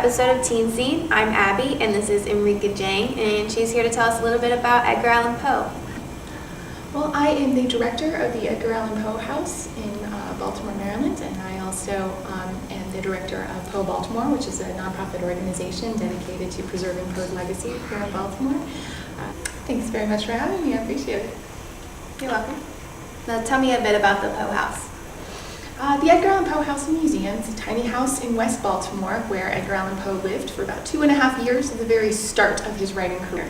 episode of Teen Scene. I'm Abby, and this is Enrica Jane, and she's here to tell us a little bit about Edgar Allan Poe. Well, I am the director of the Edgar Allan Poe House in Baltimore, Maryland, and I also am the director of Poe Baltimore, which is a nonprofit organization dedicated to preserving Poe's legacy here in Baltimore. Thanks very much for having me. I appreciate it. You're welcome. Now tell me a bit about the Poe House. The Edgar Allan Poe House and Museum is a tiny house in West Baltimore where Edgar Allan Poe lived for about 2.5 years at the very start of his writing career.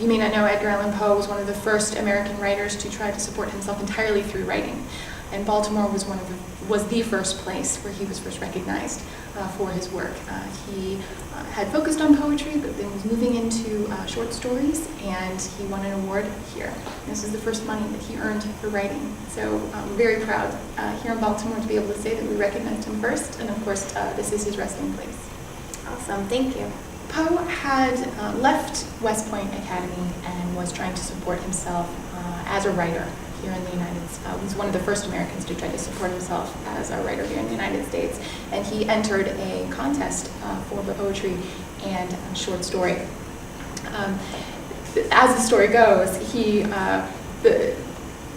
You may not know Edgar Allan Poe was one of the first American writers to try to support himself entirely through writing. And Baltimore was the first place where he was first recognized for his work. He had focused on poetry, but then was moving into short stories, and he won an award here. This is the first money that he earned for writing. So we're very proud here in Baltimore to be able to say that we recognized him first, and of course this is his resting place. Awesome, thank you. Poe had left West Point Academy and was trying to support himself as a writer here in the United States. He was one of the first Americans to try to support himself as a writer here in the United States, and he entered a contest for poetry and short story. As the story goes, the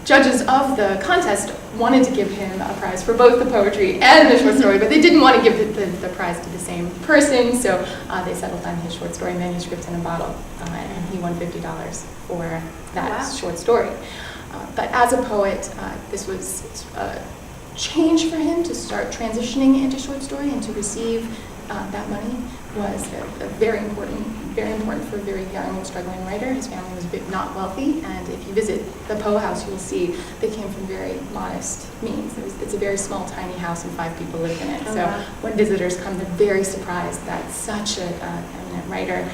judges of the contest wanted to give him a prize for both the poetry and the short story, but they didn't want to give the prize to the same person, so they settled on his short story manuscript in a bottle, and he won $50 for that short story. But as a poet, this was a change for him to start transitioning into short story and to receive that money was a very important for a very young and struggling writer. His family was a bit not wealthy, and if you visit the Poe house, you'll see they came from very modest means. It's a very small, tiny house, and 5 people lived in it. Oh, so wow. when visitors come, they're very surprised that such an eminent writer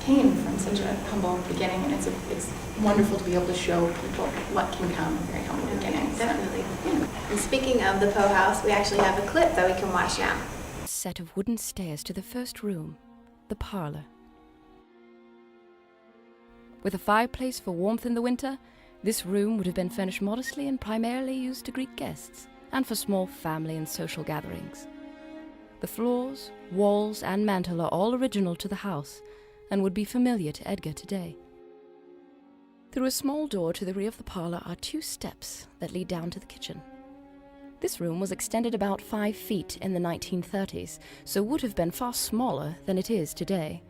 came from such a humble beginning, and it's wonderful to be able to show people what can come from very humble beginnings. Definitely. Yeah. And speaking of the Poe house, we actually have a clip that we can watch now. Set of wooden stairs to the first room, the parlor. With a fireplace for warmth in the winter, this room would have been furnished modestly and primarily used to greet guests and for small family and social gatherings. The floors, walls, and mantel are all original to the house and would be familiar to Edgar today. Through a small door to the rear of the parlor are 2 steps that lead down to the kitchen. This room was extended about 5 feet in the 1930s, so would have been far smaller than it is today.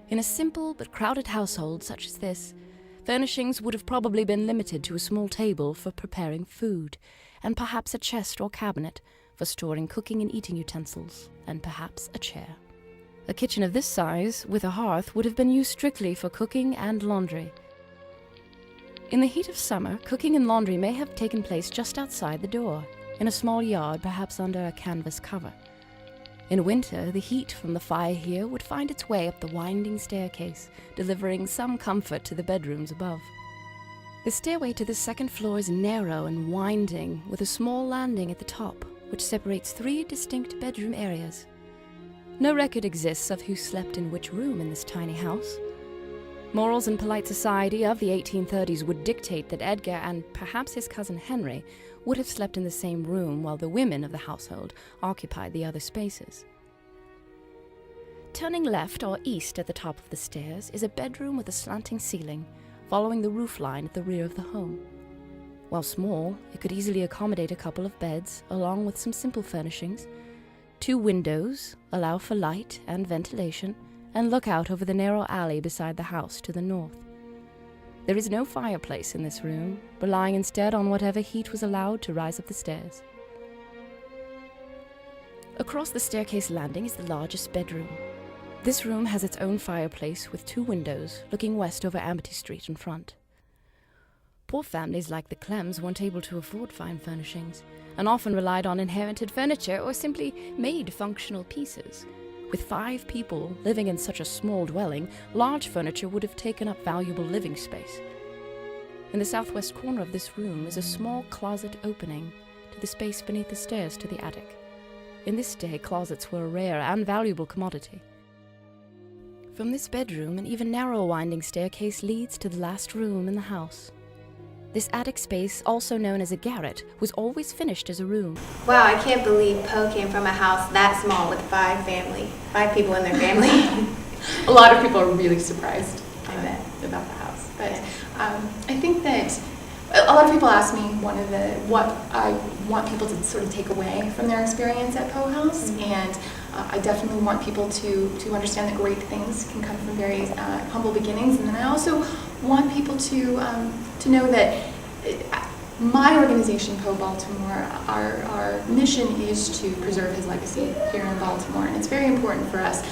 In a simple but crowded household such as this, furnishings would have probably been limited to a small table for preparing food, and perhaps a chest or cabinet for storing cooking and eating utensils, and perhaps a chair. A kitchen of this size, with a hearth, would have been used strictly for cooking and laundry. In the heat of summer, cooking and laundry may have taken place just outside the door, in a small yard, perhaps under a canvas cover. In winter, the heat from the fire here would find its way up the winding staircase, delivering some comfort to the bedrooms above. The stairway to the second floor is narrow and winding, with a small landing at the top, which separates 3 distinct bedroom areas. No record exists of who slept in which room in this tiny house. Morals and polite society of the 1830s would dictate that Edgar and perhaps his cousin Henry would have slept in the same room while the women of the household occupied the other spaces. Turning left or east at the top of the stairs is a bedroom with a slanting ceiling, following the roof line at the rear of the home. While small, it could easily accommodate a couple of beds, along with some simple furnishings. 2 windows allow for light and ventilation, and look out over the narrow alley beside the house to the north. There is no fireplace in this room, relying instead on whatever heat was allowed to rise up the stairs. Across the staircase landing is the largest bedroom. This room has its own fireplace with 2 windows looking west over Amity Street in front. Poor families like the Clems weren't able to afford fine furnishings, and often relied on inherited furniture or simply made functional pieces. With 5 people living in such a small dwelling, large furniture would have taken up valuable living space. In the southwest corner of this room is a small closet opening to the space beneath the stairs to the attic. In this day, closets were a rare and valuable commodity. From this bedroom, an even narrower winding staircase leads to the last room in the house. This attic space, also known as a garret, was always finished as a room. Wow, I can't believe Poe came from a house that small with 5 people in their family. A lot of people are really surprised I bet. about the house. But I think that a lot of people ask me what I want people to sort of take away from their experience at Poe House, and I definitely want people to understand that great things can come from very humble beginnings, and then I also want people to know that my organization, Poe Baltimore, our mission is to preserve his legacy here in Baltimore, and it's very important for us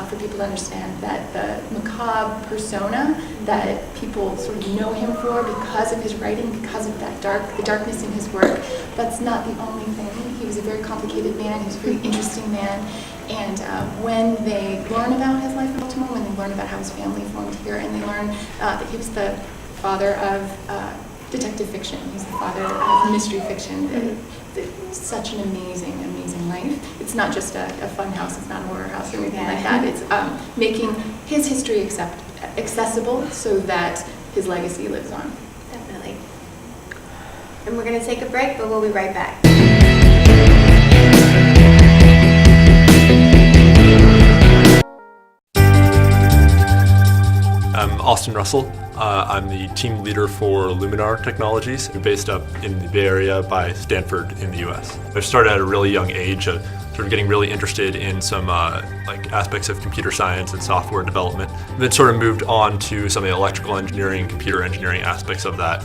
for people to understand that the macabre persona that people sort of know him for because of his writing, because of the darkness in his work, that's not the only thing. He was a very complicated man, he was a very interesting man, and when they learn about his life in Baltimore, when they learn about how his family formed here, and they learn that he was the father of detective fiction, he's the father of mystery fiction, such an amazing, amazing life. It's not just a fun house, it's not a horror house or anything like that. It's making his history accessible so that his legacy lives on. Definitely. And we're going to take a break, but we'll be right back. I'm Austin Russell. I'm the team leader for Luminar Technologies, based up in the Bay Area by Stanford in the U.S. I started at a really young age, sort of getting really interested in some like aspects of computer science and software development. Then sort of moved on to some of the electrical engineering, computer engineering aspects of that.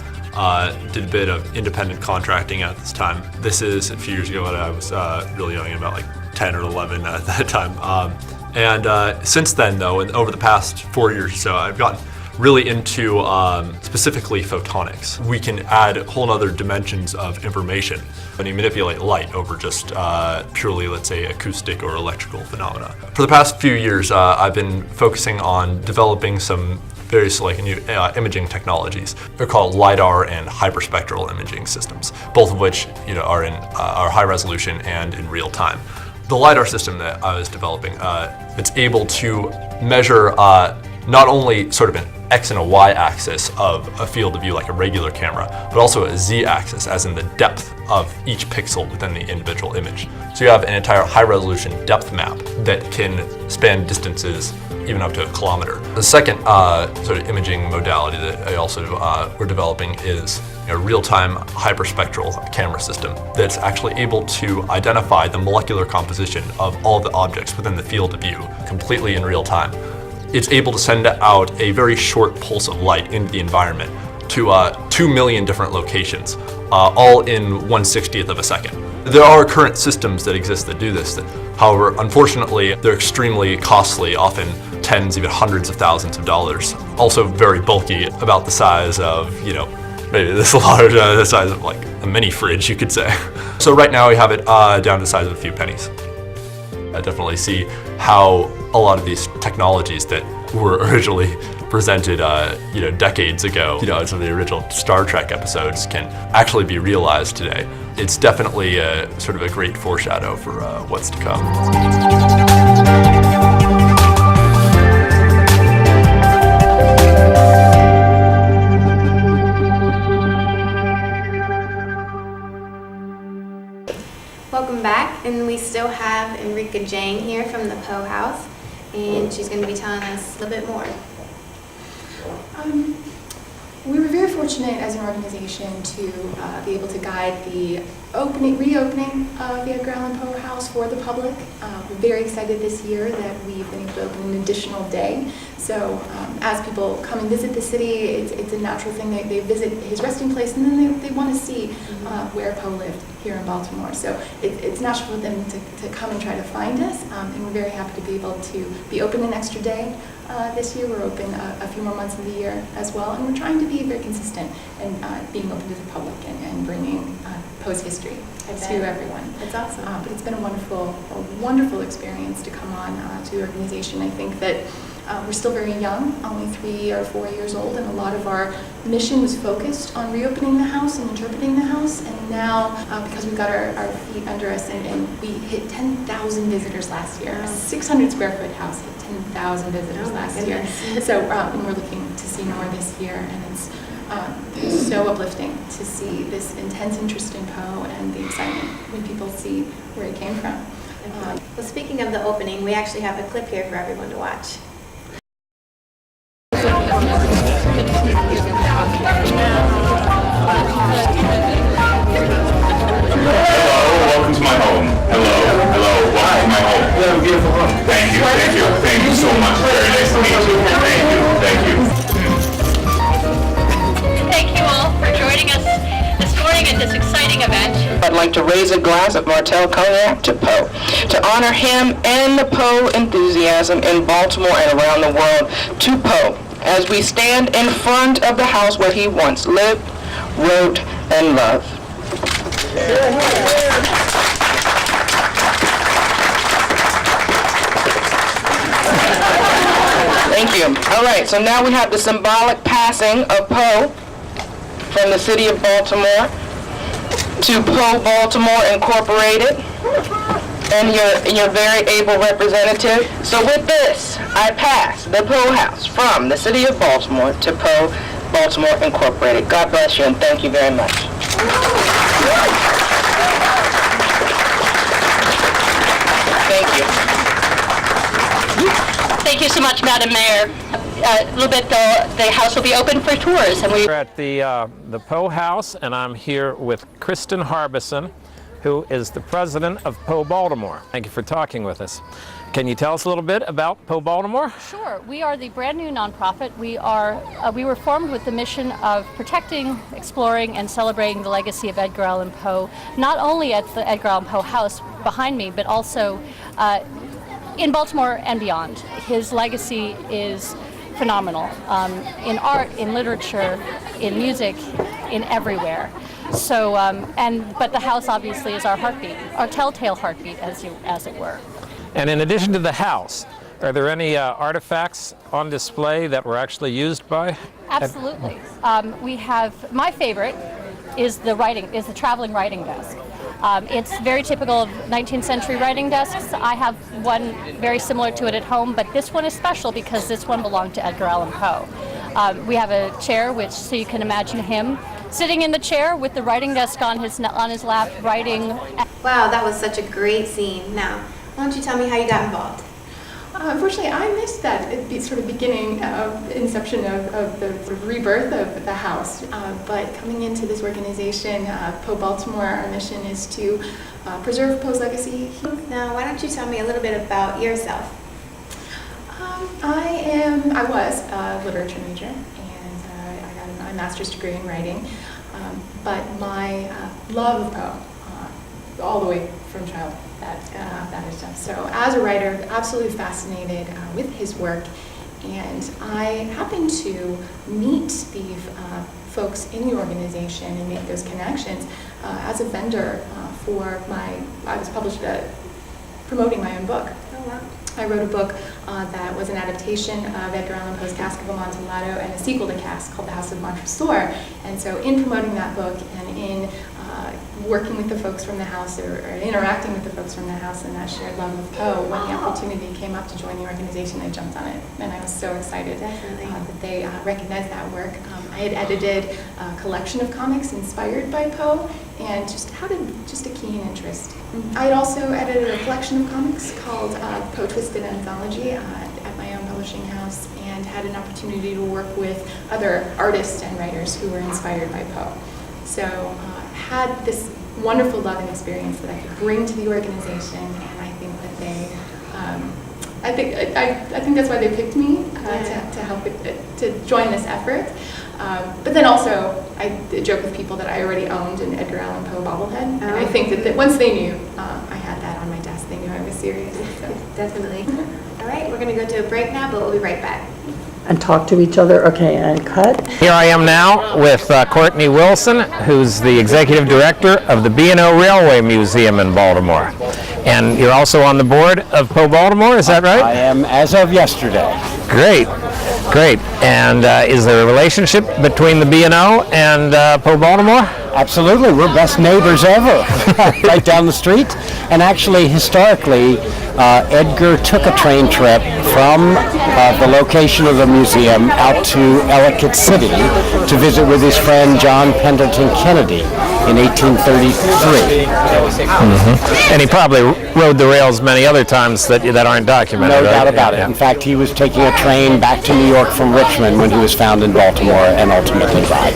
Did a bit of independent contracting at this time. This is a few years ago when I was really young, about like 10 or 11 at that time. And since then, though, and over the past 4 years or so, I've gotten really into specifically photonics. We can add whole other dimensions of information when you manipulate light over just purely, let's say, acoustic or electrical phenomena. For the past few years, I've been focusing on developing some various new imaging technologies. They're called LiDAR and hyperspectral imaging systems, both of which are high resolution and in real time. The LiDAR system that I was developing, it's able to measure not only sort of an X and a Y axis of a field of view like a regular camera, but also a Z axis, as in the depth of each pixel within the individual image. So you have an entire high resolution depth map that can span distances even up to a kilometer. The second sort of imaging modality that I also we're developing is a real-time hyperspectral camera system that's actually able to identify the molecular composition of all the objects within the field of view completely in real time. It's able to send out a very short pulse of light into the environment to 2 million different locations, all in 1/60th of a second. There are current systems that exist that do this. However, unfortunately, they're extremely costly, often tens, even hundreds of thousands of dollars. Also very bulky, about the size of, maybe this large, the size of like a mini fridge, you could say. So right now we have it down to the size of a few pennies. I definitely see how a lot of these technologies that were originally presented, decades ago, some of the original Star Trek episodes can actually be realized today. It's definitely sort of a great foreshadow for what's to come. Welcome back, and we still have Enrica Jane here from the Poe House, and she's going to be telling us a little bit more. We were very fortunate as an organization to be able to guide the reopening of the Edgar Allan Poe House for the public. We're very excited this year that we've been able to open an additional day. So as people come and visit the city, it's a natural thing. They visit his resting place, and then they want to see where Poe lived here in Baltimore. So it's natural for them to come and try to find us, and we're very happy to be able to be open an extra day. This year we're open a few more months of the year as well, and we're trying to be very consistent in being open to the public and bringing Poe's history to everyone. That's awesome. But it's been a wonderful experience to come on to the organization. I think that we're still very young, only 3 or 4 years old, and a lot of our mission was focused on reopening the house and interpreting the house. And now, because we've got our feet under us, and we hit 10,000 visitors last year, a 600 square foot house hit 10,000 visitors last year. So we're looking to see more this year, and it's so uplifting to see this intense interest in Poe and the excitement when people see where he came from. Well, speaking of the opening, we actually have a clip here for everyone to watch. Welcome to my home. Hello, welcome to my home. You have a beautiful home. Thank you so much. Very nice to meet you. Thank you. Thank you all for joining us this morning at this exciting event. I'd like to raise a glass of Martell Cognac to Poe, to honor him and the Poe enthusiasm in Baltimore and around the world. To Poe, as we stand in front of the house where he once lived, wrote, and loved. Thank you. All right, so now we have the symbolic passing of Poe from the city of Baltimore to Poe Baltimore Incorporated, and your very able representative. So with this, I pass the Poe House from the city of Baltimore to Poe Baltimore Incorporated. God bless you, and thank you very much. Thank you. Thank you so much, Madam Mayor. A little bit, the house will be open for tours, and We're at the Poe House, and I'm here with Kristen Harbison, who is the president of Poe Baltimore. Thank you for talking with us. Can you tell us a little bit about Poe Baltimore? Sure. We are the brand new nonprofit. We were formed with the mission of protecting, exploring, and celebrating the legacy of Edgar Allan Poe, not only at the Edgar Allan Poe House, behind me, but also in Baltimore and beyond. His legacy is phenomenal in art, in literature, in music, in everywhere. So, but the house obviously is our heartbeat, our telltale heartbeat, as it were. And in addition to the house, are there any artifacts on display that were actually used by? Absolutely. We have, my favorite is the traveling writing desk. It's very typical of 19th century writing desks. I have one very similar to it at home, but this one is special because this one belonged to Edgar Allan Poe. We have a chair, so you can imagine him sitting in the chair with the writing desk on his lap, writing. Wow, that was such a great scene. Now, why don't you tell me how you got involved? Unfortunately, I missed that sort of beginning of inception of the sort of rebirth of the house. But coming into this organization, Poe Baltimore, our mission is to preserve Poe's legacy. Now, why don't you tell me a little bit about yourself? I was a literature major, and I got my master's degree in writing. But my love of Poe, all the way from childhood, that is stuff. So as a writer, absolutely fascinated with his work, and I happened to meet the folks in the organization and make those connections as a vendor I was published promoting my own book. Oh, wow. I wrote a book that was an adaptation of Edgar Allan Poe's Cask of Amontillado and a sequel to Cask called The House of Montresor. And so in promoting that book and in working with the folks from the house or interacting with the folks from the house and that shared love of Poe, when the opportunity came up to join the organization, I jumped on it. And I was so excited that they recognized that work. I had edited a collection of comics inspired by Poe and just had a keen interest. I had also edited a collection of comics called Poe Twisted Anthology at my own publishing house, and had an opportunity to work with other artists and writers who were inspired by Poe. So had this wonderful love and experience that I could bring to the organization, and I think that they, I think that's why they picked me to help to join this effort. But then also, I joke with people that I already owned an Edgar Allan Poe bobblehead, and I think that once they knew I had that on my desk, they knew I was serious. So. Definitely. All right, we're going to go to a break now, but we'll be right back. And talk to each other. Okay, and cut. Here I am now with Courtney Wilson, who's the executive director of the B&O Railway Museum in Baltimore. And you're also on the board of Poe Baltimore, is that right? I am, as of yesterday. Great, great. And is there a relationship between the B&O and Poe Baltimore? Absolutely, we're best neighbors ever, right down the street. And actually, historically, Edgar took a train trip from the location of the museum out to Ellicott City to visit with his friend John Pendleton Kennedy in 1833. Mm-hmm. And he probably rode the rails many other times that aren't documented. No doubt about it. In fact, he was taking a train back to New York from Richmond when he was found in Baltimore and ultimately died.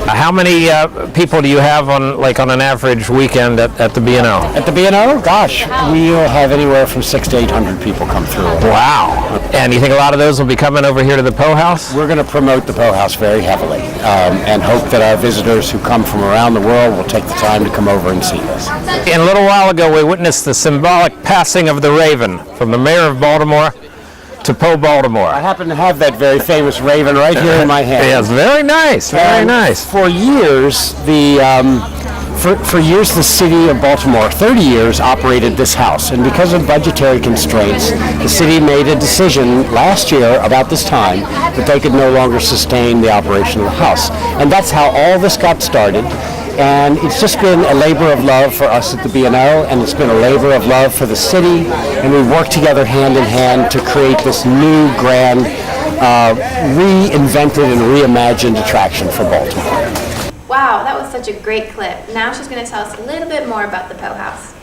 How many people do you have on an average weekend at the B&O? At the B&O? Gosh, we'll have anywhere from 600 to 800 people come through. Wow. And you think a lot of those will be coming over here to the Poe House? We're going to promote the Poe House very heavily and hope that our visitors who come from around the world will take the time to come over and see this. And a little while ago, we witnessed the symbolic passing of the raven from the mayor of Baltimore to Poe Baltimore. I happen to have that very famous raven right here in my hand. Yes, very nice, very nice. For years, for years, the city of Baltimore, 30 years, operated this house. And because of budgetary constraints, the city made a decision last year about this time that they could no longer sustain the operation of the house. And that's how all this got started. And it's just been a labor of love for us at the B&O, and it's been a labor of love for the city. And we work together hand in hand to create this new, grand, reinvented and reimagined attraction for Baltimore. Wow, that was such a great clip. Now she's going to tell us a little bit more about the Poe House.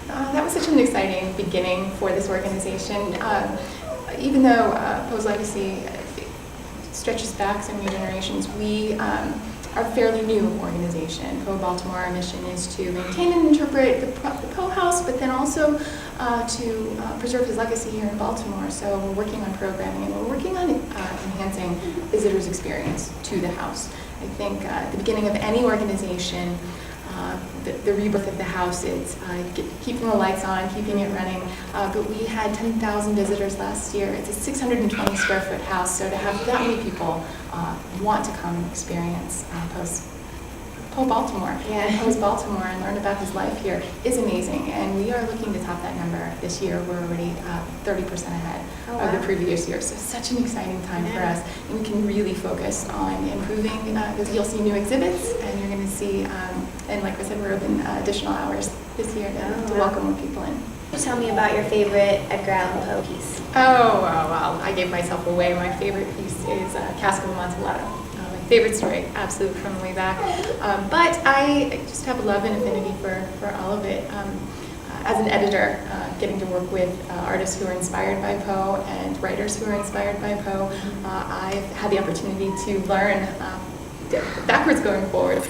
That was such an exciting beginning for this organization. Even though Poe's legacy stretches back so many generations, we are a fairly new organization. Poe Baltimore, our mission is to maintain and interpret the Poe House, but then also to preserve his legacy here in Baltimore. So we're working on programming, and we're working on enhancing visitors' experience to the house. I think at the beginning of any organization, the rebirth of the house. It's keeping the lights on, keeping it running. But we had 10,000 visitors last year. It's a 620 square foot house, so to have that many people want to come and experience Poe Baltimore, Poe's Baltimore, and learn about his life here is amazing. And we are looking to top that number this year. We're already 30% ahead of the previous year. So such an exciting time for us. And we can really focus on improving, because you'll see new exhibits, and you're going to see, and like I said, we're open additional hours this year to welcome more people in. Tell me about your favorite Edgar Allan Poe piece. Oh, well, I gave myself away. My favorite piece is Cask of Amontillado. Favorite story, absolutely, from the way back. But I just have a love and affinity for all of it. As an editor, getting to work with artists who are inspired by Poe and writers who are inspired by Poe, I've had the opportunity to learn backwards going forward.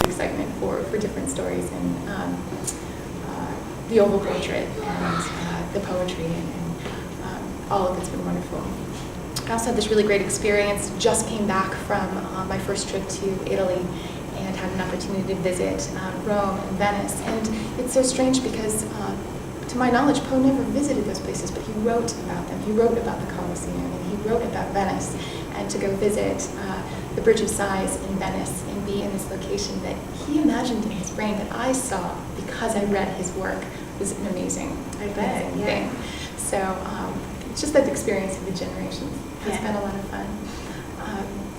Excitement for different stories and the oval portrait and the poetry and all of it's been wonderful. I also had this really great experience, just came back from my first trip to Italy and had an opportunity to visit Rome and Venice. And it's so strange because, to my knowledge, Poe never visited those places, but he wrote about them. He wrote about the Colosseum, and he wrote about Venice. And to go visit the Bridge of Sighs in Venice and be in this location that he imagined in his brain that I saw because I read his work was an amazing thing. So it's just that experience of the generations has been a lot of fun.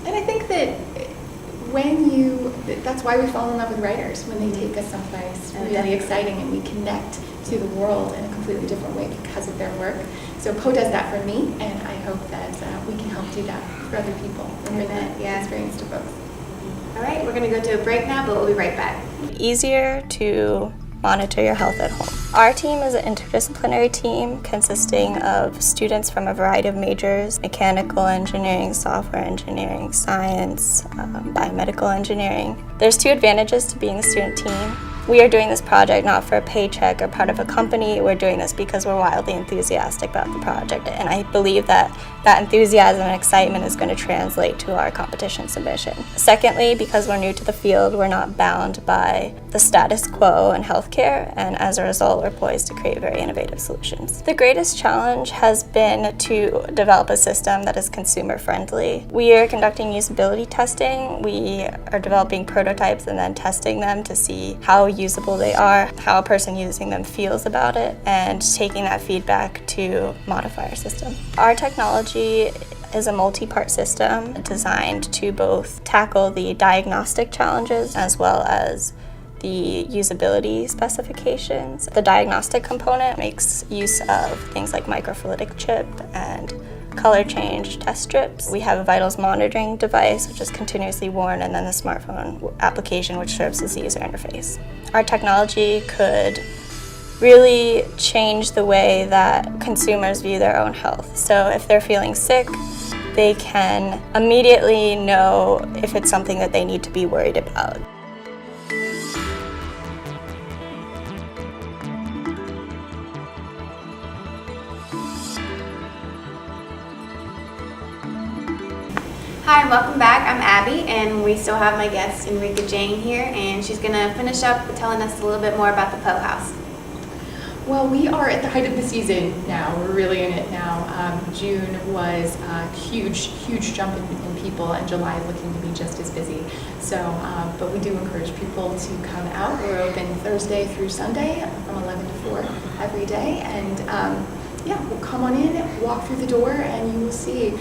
And I think that that's why we fall in love with writers, when they take us someplace really exciting and we connect to the world in a completely different way because of their work. So Poe does that for me, and I hope that we can help do that for other people and bring that experience to folks. All right, we're going to go to a break now, but we'll be right back. Easier to monitor your health at home. Our team is an interdisciplinary team consisting of students from a variety of majors: mechanical engineering, software engineering, science, biomedical engineering. There's 2 advantages to being a student team. We are doing this project not for a paycheck or part of a company. We're doing this because we're wildly enthusiastic about the project, and I believe that enthusiasm and excitement is going to translate to our competition submission. Secondly, because we're new to the field, we're not bound by the status quo in healthcare, and as a result, we're poised to create very innovative solutions. The greatest challenge has been to develop a system that is consumer friendly. We are conducting usability testing. We are developing prototypes and then testing them to see how usable they are, how a person using them feels about it, and taking that feedback to modify our system. Our technology is a multi-part system designed to both tackle the diagnostic challenges as well as the usability specifications. The diagnostic component makes use of things like microfluidic chip and color change test strips. We have a vitals monitoring device, which is continuously worn, and then the smartphone application, which serves as the user interface. Our technology could really change the way that consumers view their own health. So if they're feeling sick, they can immediately know if it's something that they need to be worried about. Hi, and welcome back. I'm Abby, and we still have my guest Enrica Jane here, and she's going to finish up with telling us a little bit more about the Poe House. Well, we are at the height of the season now. We're really in it now. June was a huge jump in people, and July is looking to be just as busy. So, but we do encourage people to come out. We're open Thursday through Sunday from 11 to 4 every day, and we'll come on in, walk through the door, and you will see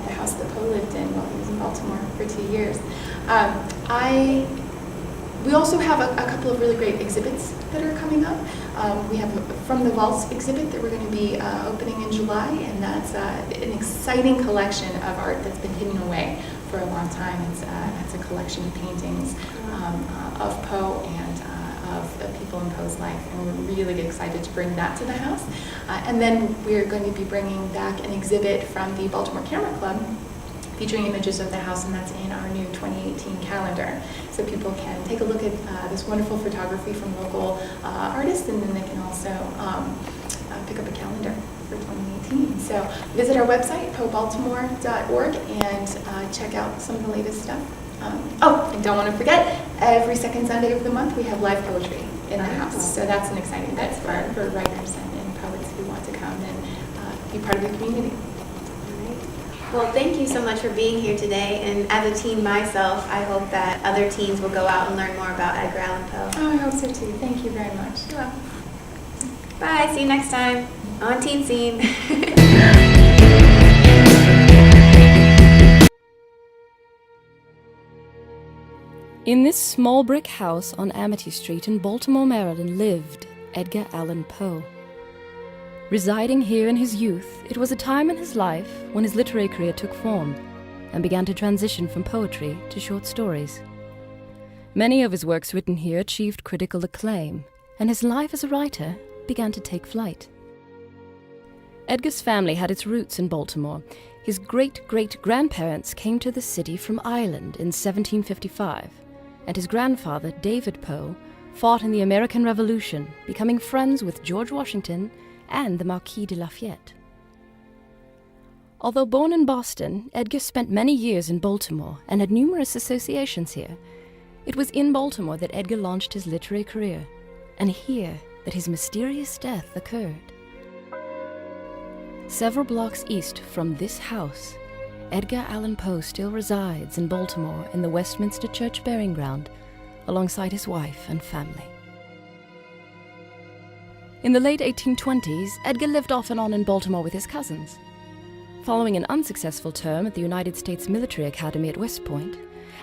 the house that Poe lived in while he was in Baltimore for 2 years. We also have a couple of really great exhibits that are coming up. We have From the Vaults exhibit that we're going to be opening in July, and that's an exciting collection of art that's been hidden away for a long time. It's a collection of paintings of Poe and of people in Poe's life, and we're really excited to bring that to the house. And then we're going to be bringing back an exhibit from the Baltimore Camera Club featuring images of the house, and that's in our new 2018 calendar. So people can take a look at this wonderful photography from local artists, and then they can also pick up a calendar for 2018. So visit our website, poebaltimore.org, and check out some of the latest stuff. And don't want to forget, Every second Sunday of the month, we have live poetry in the house. So that's an exciting bit for writers and poets who want to come and be part of the community. Well, thank you so much for being here today. And as a teen myself, I hope that other teens will go out and learn more about Edgar Allan Poe. Oh, I hope so too. Thank you very much. You're welcome. Bye. See you next time on Teen Scene. In this small brick house on Amity Street in Baltimore, Maryland, lived Edgar Allan Poe. Residing here in his youth, it was a time in his life when his literary career took form and began to transition from poetry to short stories. Many of his works written here achieved critical acclaim, and his life as a writer began to take flight. Edgar's family had its roots in Baltimore. His great-great-grandparents came to the city from Ireland in 1755, and his grandfather, David Poe, fought in the American Revolution, becoming friends with George Washington and the Marquis de Lafayette. Although born in Boston, Edgar spent many years in Baltimore and had numerous associations here. It was in Baltimore that Edgar launched his literary career, and here that his mysterious death occurred. Several blocks east from this house, Edgar Allan Poe still resides in Baltimore in the Westminster Church Burying Ground, alongside his wife and family. In the late 1820s, Edgar lived off and on in Baltimore with his cousins. Following an unsuccessful term at the United States Military Academy at West Point,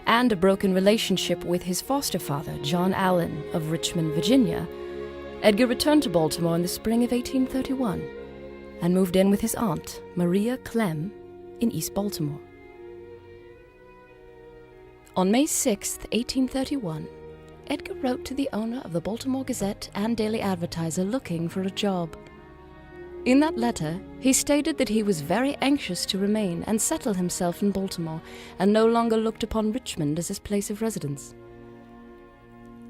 and a broken relationship with his foster father, John Allen of Richmond, Virginia, Edgar returned to Baltimore in the spring of 1831 and moved in with his aunt, Maria Clem, in East Baltimore. On May 6, 1831, Edgar wrote to the owner of the Baltimore Gazette and Daily Advertiser looking for a job. In that letter, he stated that he was very anxious to remain and settle himself in Baltimore and no longer looked upon Richmond as his place of residence.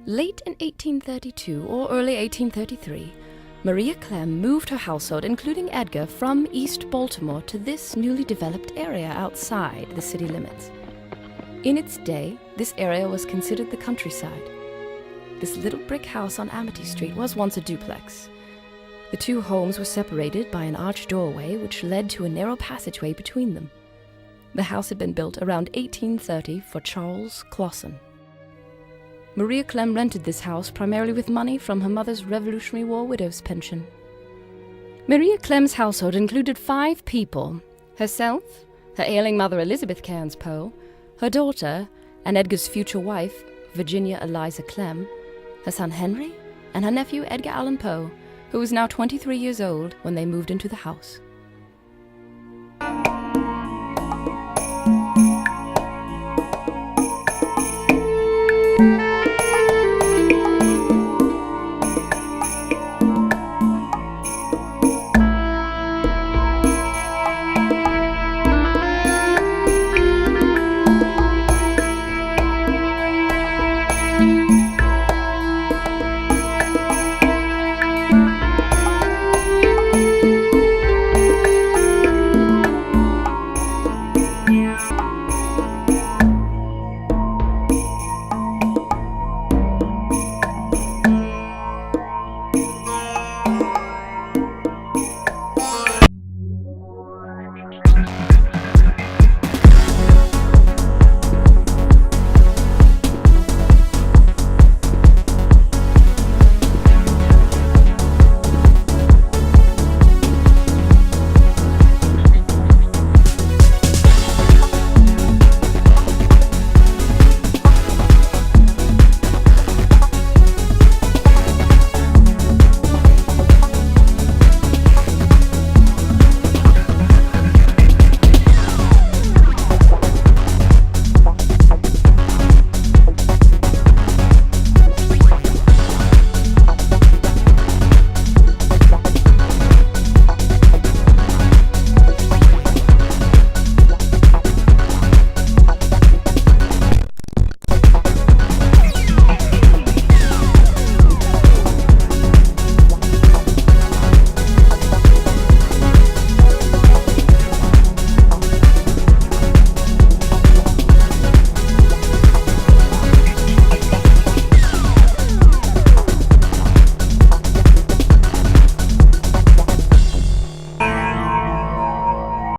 Late in 1832 or early 1833, Maria Clem moved her household, including Edgar, from East Baltimore to this newly developed area outside the city limits. In its day, this area was considered the countryside. This little brick house on Amity Street was once a duplex. The two homes were separated by an arched doorway which led to a narrow passageway between them. The house had been built around 1830 for Charles Clausen. Maria Clem rented this house primarily with money from her mother's Revolutionary War widow's pension. Maria Clem's household included 5 people: herself, her ailing mother Elizabeth Cairns Poe, her daughter, and Edgar's future wife, Virginia Eliza Clem, her son Henry, and her nephew Edgar Allan Poe, who was now 23 years old when they moved into the house.